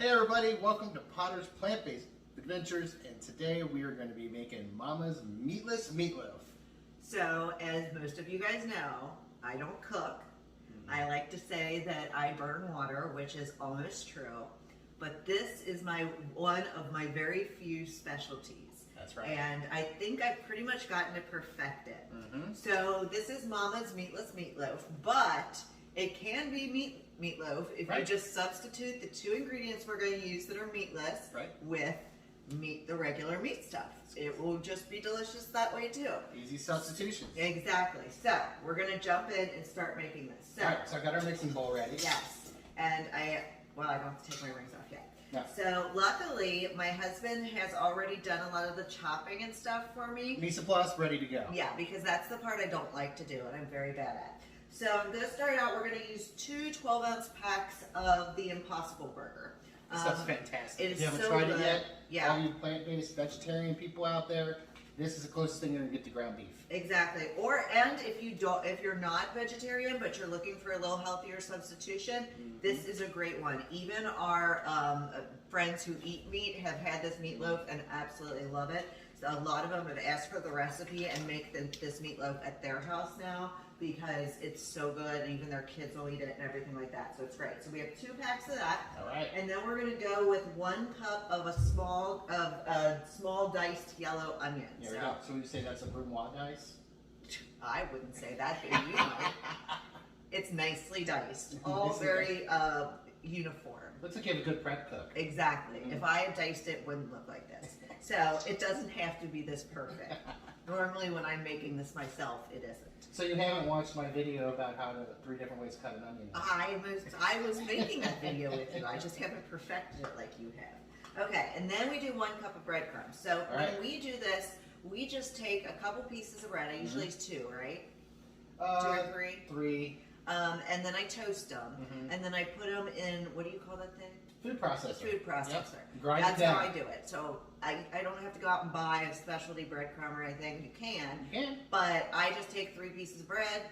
Hey everybody, welcome to Potter's Plant-Based Adventures, and today we are going to be making Mama's Meatless Meatloaf. So, as most of you guys know, I don't cook. I like to say that I burn water, which is almost true, but this is one of my very few specialties. That's right. And I think I've pretty much gotten to perfect it. So this is Mama's Meatless Meatloaf, but it can be meatloaf if you just substitute the two ingredients we're going to use that are meatless with the regular meat stuff. It will just be delicious that way too. Easy substitution. Exactly. So we're going to jump in and start making this. So, Alright, so I got our mixing bowl ready. Yes. And I don't have to take my rings off yet. No. So luckily, my husband has already done a lot of the chopping and stuff for me. Misa Plus, ready to go. Yeah, because that's the part I don't like to do and I'm very bad at. So I'm going to start out, we're going to use two 12-ounce packs of the Impossible Burger. This stuff's fantastic. It is if you haven't so tried good. it yet, Yeah. all you plant-based vegetarian people out there, this is the closest thing you're going to get to ground beef. Exactly. And if you're not vegetarian but you're looking for a little healthier substitution, this is a great one. Even our friends who eat meat have had this meatloaf and absolutely love it. So a lot of them have asked for the recipe and make this meatloaf at their house now because it's so good, and even their kids will eat it and everything like that. So it's great. So we have 2 packs of that. All right. And then we're going to go with 1 cup of small diced yellow onions. There we go. So we say that's a brunoise dice? I wouldn't say that, but you might. It's nicely diced. All very uniform. Looks like you have a good prep cook. Exactly. If I had diced it, it wouldn't look like this. So it doesn't have to be this perfect. Normally when I'm making this myself, it isn't. So you haven't watched my video about how to 3 different ways to cut an onion? I was making that video with you. I just haven't perfected it like you have. Okay, and then we do 1 cup of breadcrumbs. So when we do this, we just take a couple pieces of bread. I usually use 2, right? 2 or 3? 3. And then I toast them, and then I put them in, what do you call that thing? Food processor. Food processor. Yep. Grind That's it down. how I do it. So I don't have to go out and buy a specialty breadcrumb or anything. You can. But I just take 3 pieces of bread,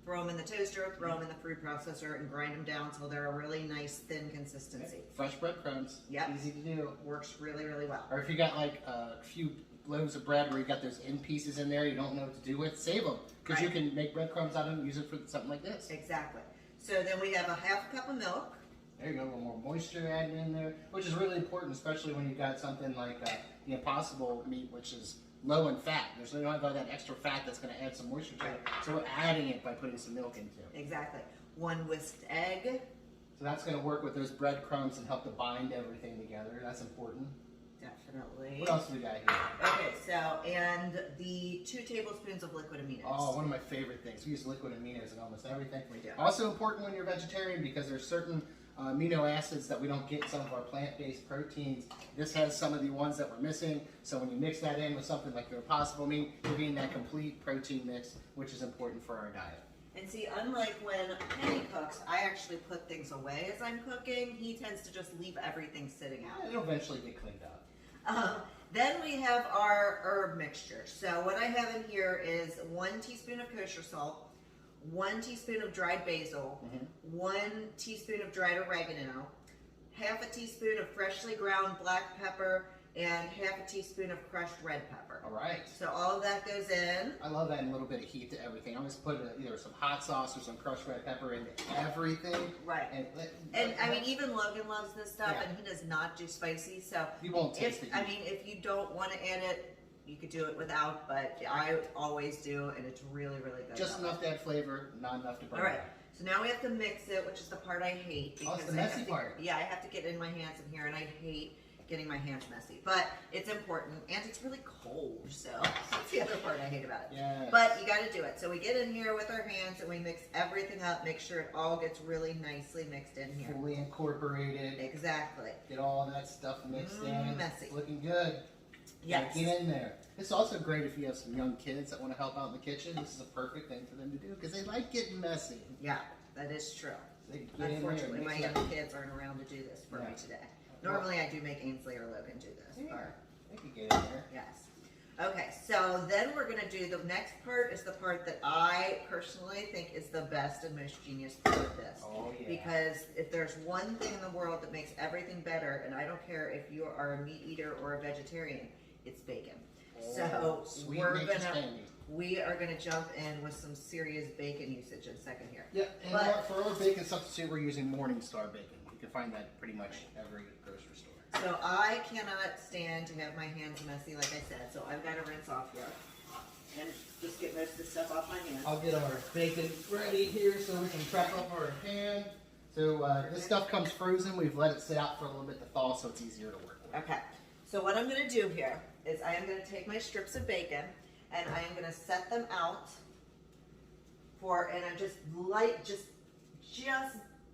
throw them in the toaster, throw them in the food processor, and grind them down until they're a really nice thin consistency. Fresh breadcrumbs. Yep. Easy to do. Works really, really well. Or if you got like a few loaves of bread where you got those end pieces in there you don't know what to do with, save them. Because you can make breadcrumbs out of them and use it for something like this. Exactly. So then we have a 1/2 cup of milk. There you go, a little more moisture added in there, which is really important, especially when you've got something like the Impossible meat, which is low in fat. There's no all that extra fat that's going to add some moisture to it. So we're adding it by putting some milk into it. Exactly. 1 whisked egg. So that's going to work with those breadcrumbs and help to bind everything together. That's important. Definitely. What else do we got here? Okay, so, and the 2 tablespoons of liquid aminos. Oh, one of my favorite things. We use liquid aminos in almost everything. We do. Also important when you're vegetarian because there's certain amino acids that we don't get in some of our plant-based proteins. This has some of the ones that we're missing, so when you mix that in with something like your Impossible meat, you're getting that complete protein mix, which is important for our diet. And see, unlike when Penny cooks, I actually put things away as I'm cooking. He tends to just leave everything sitting out. It'll eventually get cleaned up. Then we have our herb mixture. So what I have in here is 1 teaspoon of kosher salt, 1 teaspoon of dried basil, 1 teaspoon of dried oregano, 1/2 teaspoon of freshly ground black pepper, and 1/2 teaspoon of crushed red pepper. All right. So all of that goes in. I love adding a little bit of heat to everything. I always put either some hot sauce or some crushed red pepper into everything. Right. And I mean, even Logan loves this stuff, and he does not do spicy. So you won't taste it. I mean, if you don't want to add it, you could do it without, but I always do, and it's really, really good. Just enough to add flavor, not enough to burn. All right. So now we have to mix it, which is the part I hate. Oh, it's the messy part. Yeah, I have to get in my hands in here, and I hate getting my hands messy. But it's important, and it's really cold, so that's the other part I hate about it. Yes. But you got to do it. So we get in here with our hands, and we mix everything up, make sure it all gets really nicely mixed in here. Fully incorporated. Exactly. Get all that stuff mixed in. Messy. It's looking good. Yes. Get in there. It's also great if you have some young kids that want to help out in the kitchen. This is a perfect thing for them to do because they like getting messy. Yeah, that is true. They can get Unfortunately, in there my young kids aren't around to do this for me today. Normally, I do make Ainsley or Logan do this. Yeah, they can get in there. Yes. Okay, so then we're going to do the next part is the part that I personally think is the best and most genius part of this. Oh, Yeah. Because if there's one thing in the world that makes everything better, and I don't care if you are a meat eater or a vegetarian, it's bacon. So sweet we are gonna jump in with some serious bacon usage in a second here. Yeah, and for our bacon substitute, we're using Morningstar bacon. You can find that pretty much every grocery store. So I cannot stand to have my hands messy, like I said. So I've got to rinse off here and just get most of the stuff off my hands. I'll get our bacon ready here so we can prep up our pan. So this stuff comes frozen. We've let it sit out for a little bit to thaw, so it's easier to work with. Okay. So what I'm going to do here is I am going to take my strips of bacon and I am going to set them out and I'm just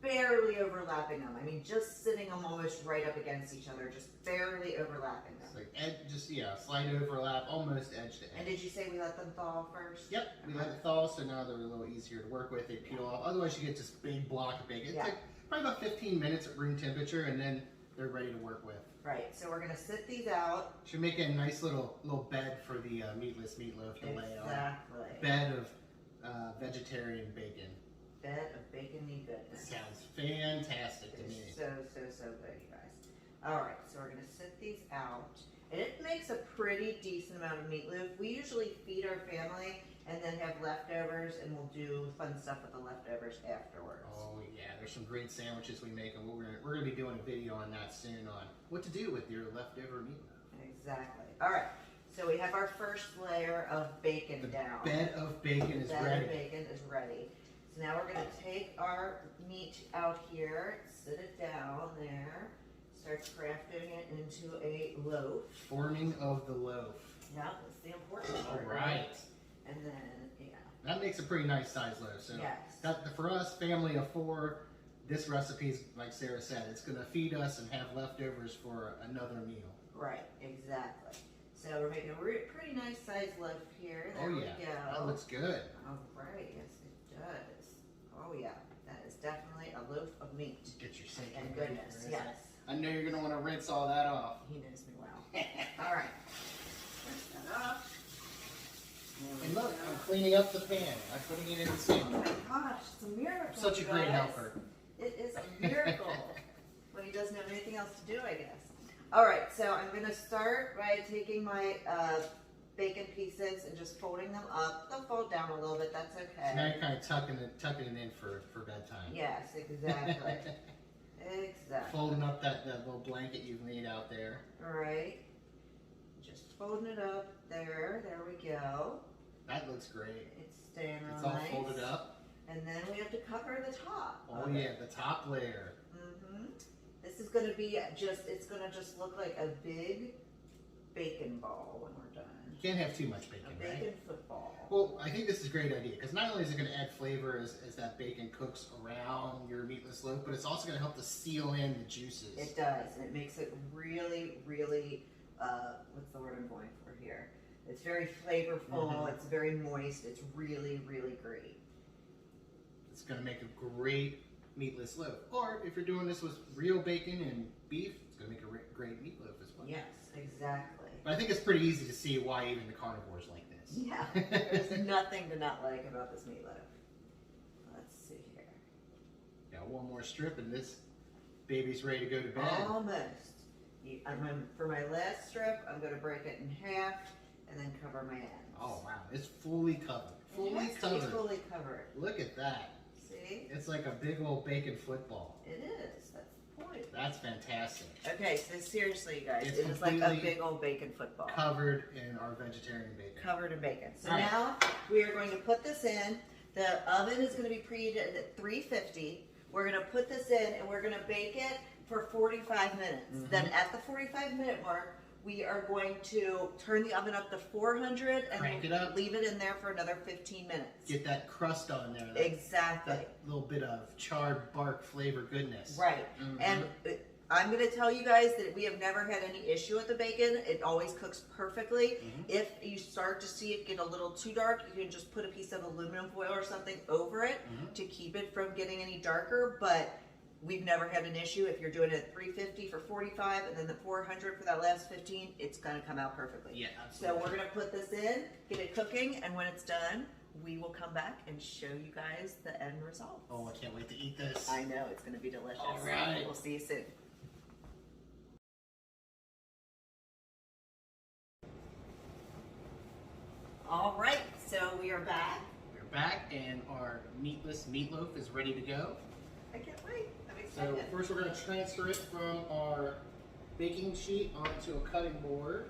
barely overlapping them. I mean, just sitting them almost right up against each other, just barely overlapping them. It's like slight overlap, almost edge to edge. And did you say we let them thaw first? Yep, we let it thaw, so now they're a little easier to work with. They peel off. Otherwise, you get this big block of bacon. Yeah. It takes probably about 15 minutes at room temperature, and then they're ready to work with. Right. So we're gonna sit these out. Should make a nice little bed for the meatless meatloaf to lay on. Exactly. Bed of vegetarian bacon. Bed of bacony goodness. Sounds fantastic to me. So good, you guys. All right, so we're gonna sit these out, and it makes a pretty decent amount of meatloaf. We usually feed our family and then have leftovers, and we'll do fun stuff with the leftovers afterwards. Oh yeah, there's some great sandwiches we make, and we're gonna be doing a video on that soon on what to do with your leftover meatloaf. Exactly. All right, so we have our first layer of bacon down. Bed of bacon is ready. Bed of bacon is ready. So now we're going to take our meat out here, sit it down there, start crafting it into a loaf. Forming of the loaf. Yeah, that's the important part. All right. And then, yeah. That makes a pretty nice size loaf. So yes. For us, family of 4, this recipe is, like Sarah said, it's going to feed us and have leftovers for another meal. Right, exactly. So we're making a pretty nice size loaf here. There we go. That looks good. All right, yes it does. Oh yeah, that is definitely a loaf of meat. Get your sink and ready goodness, for it. yes. I know you're going to want to rinse all that off. He knows me well. All right, rinse that off. And look, I'm cleaning up the pan. I'm putting it in the sink. Oh my gosh, it's a miracle. Such a great helper. It is a miracle when he doesn't have anything else to do, I guess. All right, so I'm going to start by taking my bacon pieces and just folding them up. They'll fold down a little bit, that's okay. So now you're kind of tucking it in for bedtime. Yes, exactly. Exactly. Folding up that little blanket you've laid out there. All right. Just folding it up there. There we go. That looks great. It's staying It's nice. all folded up. And then we have to cover the top. Oh yeah, the top layer. Mm-hmm. This is going to be it's going to just look like a big bacon ball when we're done. You can't have too much bacon, A bacon right? football. Well, I think this is a great idea because not only is it going to add flavor as that bacon cooks around your meatless loaf, but it's also going to help to seal in the juices. It does, and it makes it really, really, what's the word I'm going for here? It's very flavorful, it's very moist, it's really, really great. It's going to make a great meatless loaf. Or if you're doing this with real bacon and beef, it's going to make a great meatloaf as well. Yes, exactly. But I think it's pretty easy to see why even the carnivores like this. Yeah, there's nothing to not like about this meatloaf. Let's see here. Got one more strip and this baby's ready to go to bed. Almost. For my last strip, I'm going to break it in half and then cover my ends. Oh wow, it's fully covered. Fully covered. It's fully covered. Look at that. See? It's like a big old bacon football. It is. That's the point. That's fantastic. Okay, so seriously, you guys, It's it is like a completely big old bacon football. Covered in our vegetarian bacon. Covered in bacon. So All right. now we are going to put this in. The oven is going to be preheated at 350. We're going to put this in and we're going to bake it for 45 minutes. Then at the 45-minute mark, we are going to turn the oven up to 400 and Crank it up. leave it in there for another 15 minutes. Get that crust on there. Exactly. That little bit of charred bark flavor goodness. Right. And I'm going to tell you guys that we have never had any issue with the bacon. It always cooks perfectly. If you start to see it get a little too dark, you can just put a piece of aluminum foil or something over it to keep it from getting any darker. But we've never had an issue. If you're doing it at 350 for 45 and then the 400 for that last 15, it's going to come out perfectly. Yeah, So absolutely. we're going to put this in, get it cooking, and when it's done, we will come back and show you guys the end result. Oh, I can't wait to eat this. I I know it's going to be delicious. All right. We'll see you soon. All right, so we are back. We're back, and our meatless meatloaf is ready to go. I can't wait. I'm So excited. first we're going to transfer it from our baking sheet onto a cutting board.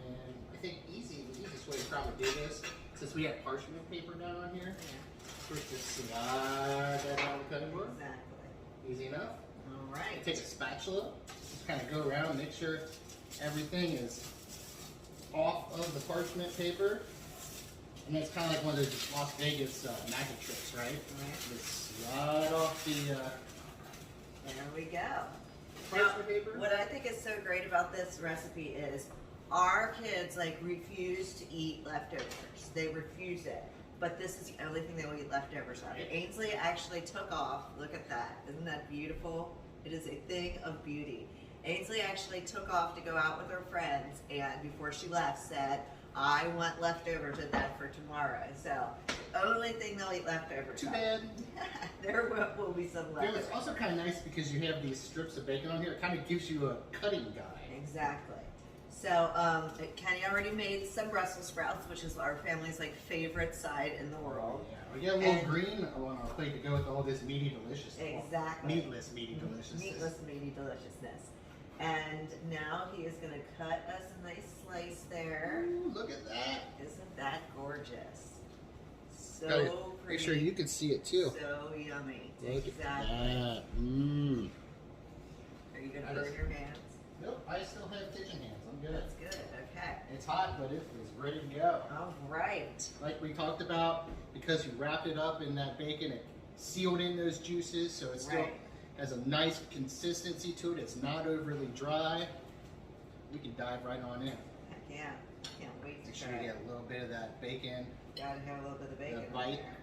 And I think the easiest way to probably do this, since we have parchment paper down on here, first just slide that on the cutting board. Exactly. Easy enough. All right. Take a spatula, just kind of go around, make sure everything is off of the parchment paper. And that's kind of like one of those Las Vegas magic tricks, right? Just slide off the There we go. parchment paper. What I think is so great about this recipe is our kids like refuse to eat leftovers. They refuse it. But this is the only thing they will eat leftovers of. Ainsley actually took off. Look at that. Isn't that beautiful? It is a thing of beauty. Ainsley actually took off to go out with her friends, and before she left said, I want leftovers of that for tomorrow. So the only thing they'll eat leftovers Too of. bad. There will be some Yeah, leftovers. it's also kind of nice because you have these strips of bacon on here. It kind of gives you a cutting guide. Exactly. So Kenny already made some Brussels sprouts, which is our family's like favorite side in the world. Yeah, we get a little And- green on our plate to go with all this meaty deliciousness. Exactly. Meatless meaty deliciousness. Meatless, meaty deliciousness. And now he is going to cut us a nice slice there. Ooh, look at that. Isn't that gorgeous? So Make pretty. sure you can see it too. So yummy. Look Exactly. at that. Mmm. Are you going That to burn is- your hands? Nope, I still have kitchen hands. I'm good. That's good. Okay. It's hot, but it is ready to go. All right. Like we talked about, because you wrapped it up in that bacon, it sealed in those juices, so it still Right. has a nice consistency to it. It's not overly dry. We can dive right on in. Heck yeah. Can't wait Make to sure try you it. get a little bit of that bacon. Gotta have a little bit of bacon in bite. there.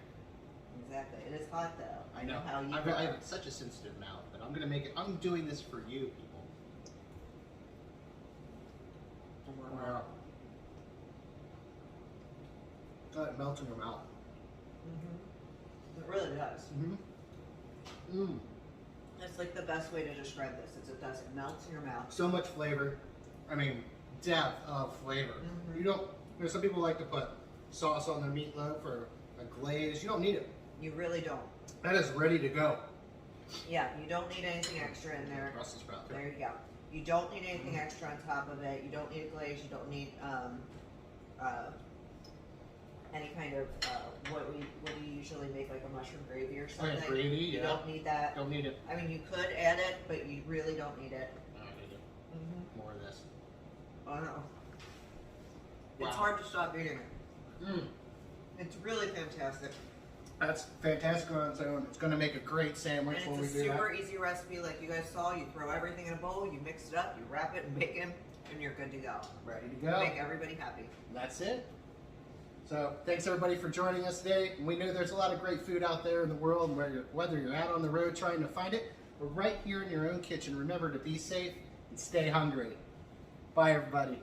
Exactly. It is hot though. I know. How you I have such a sensitive mouth, but I'm gonna make it. I'm doing this for you, people. Wow. Oh, it melts in your mouth. Mm-hmm. It really does. Mm-hmm. Mmm. It's like the best way to describe this. Is it does. It melts in your mouth. So much flavor. I mean, depth of flavor. Mhm. You don't. You know, some people like to put sauce on their meatloaf or a glaze. You don't need it. You really don't. That is ready to go. Yeah, you don't need anything extra in there. Brussels sprout. There you go. You don't need anything extra on top of it. You don't need a glaze. You don't need any kind of what do you usually make, like a mushroom gravy or Oh, something? yeah, gravy, You yeah. don't need that. Don't need it. I mean, you could add it, but you really don't need it. I don't need it. Mm-hmm. More of this. Oh no. Wow. It's hard to stop eating it. Mmm. It's really fantastic. That's fantastic on its own. It's going to make a great sandwich And when we it's a do super that. easy recipe, like you guys saw. You throw everything in a bowl, you mix it up, you wrap it in bacon, and you're good to go. Ready to go. Make everybody happy. That's it. So thanks everybody for joining us today. We know there's a lot of great food out there in the world, whether you're out on the road trying to find it, or right here in your own kitchen. Remember to be safe and stay hungry. Bye everybody.